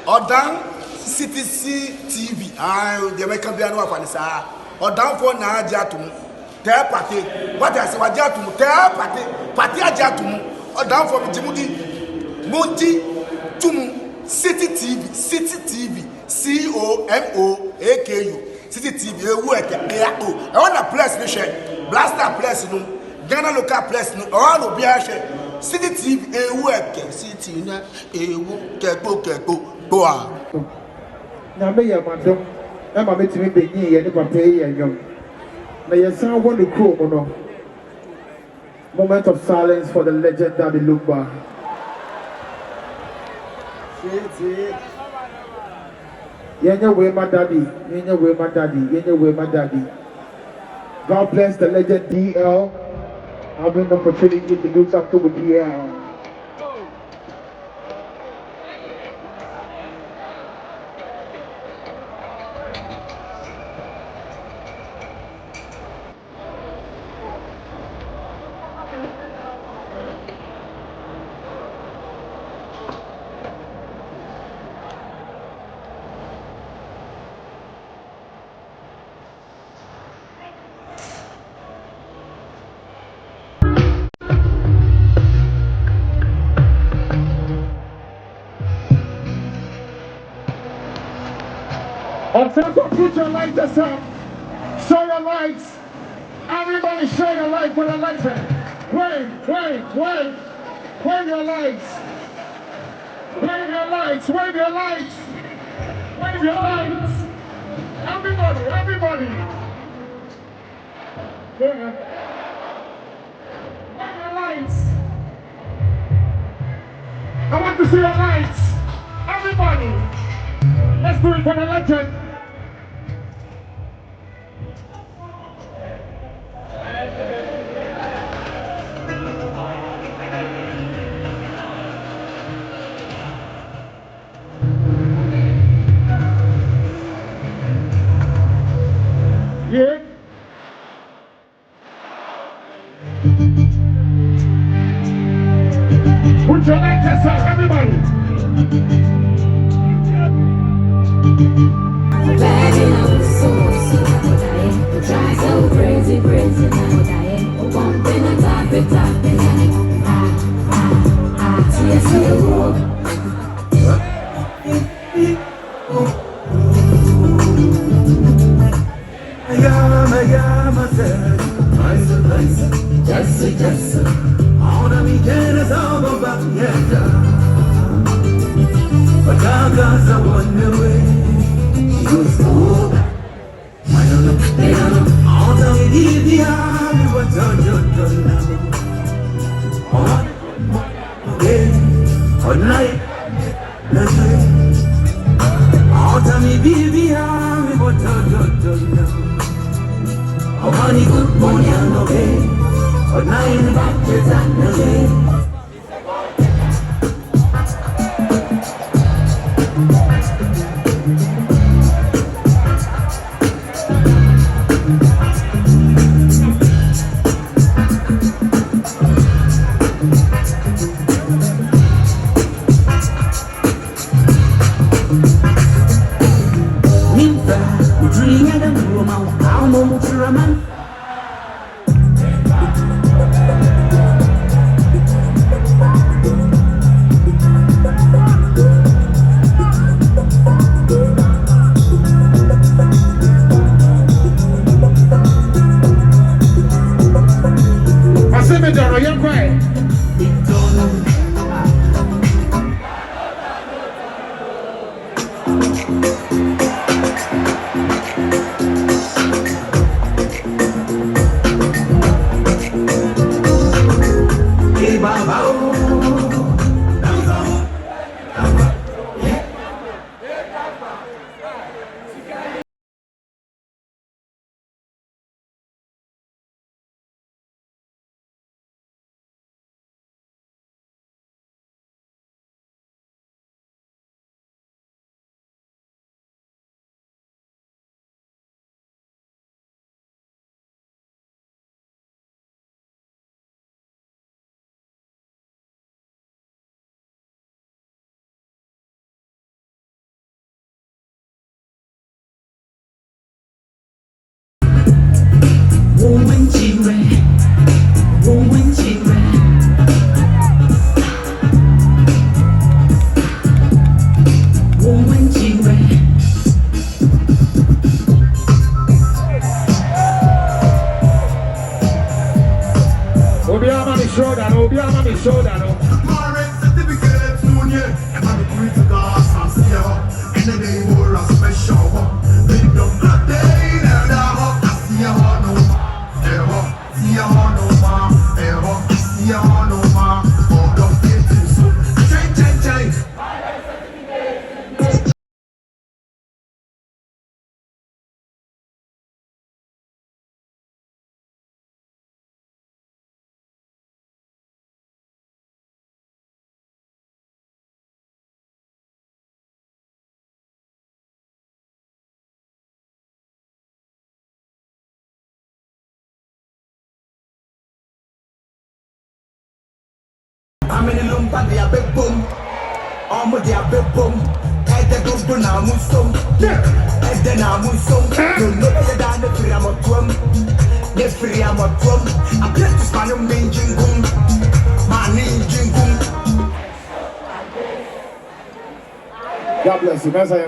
Odan CTC TV. The American piano of Anissa. Odan for na Jatum. Tell party. What I say, what Jatum? Tell party Jatum. Odan for Jimudi. Monty Tum. City TV. COMOAKU. City TV. I want a place, Blaster place, no. Ghana local place, no. All of the City TV. City na keko. Boa. Na me ya madam. Na ma metimi benyi ye ne papa ye anyom. Na ye san won the crew no. Moment of silence for the legendary Lumba. Yenye we my daddy. God bless the legend DL. Having the opportunity to do something with DL. Put your lighters up. Show your lights. Everybody show your light with a lighter. Wave your lights. Wave your lights. Everybody. Yeah. Wave your lights. I want to see your lights. Everybody. Let's do it for the legend. Yeah. Put your lighters up, everybody. Try so crazy now, dying. One pin and tap it, Just all the weekend is all about but God's a wonder way. She was cool. I don't know, they don't know. All the way what's on your now. All night, all the way what's on your now. Oh, honey, good morning, okay. But now in the back, it's on the way. Minta, ujungnya dan rumah, kau mau curaman. You're quiet. be on my shoulder, no, be on my shoulder, no. Marriage certificate, soon, yeah. And I'm going to gas, I see her. And then they were a special one. They don't got day, and I see her no more. See her no more. See her no more. Oh, don't get too soon. Change. I'm in the Lumba, they are big boom. I'm with their big boom. Head the group to Namusum. Head the Namusum. You know they're down the Priamotrum. The Priamotrum. I play to Spanish main jingum. My name jingum. God bless you.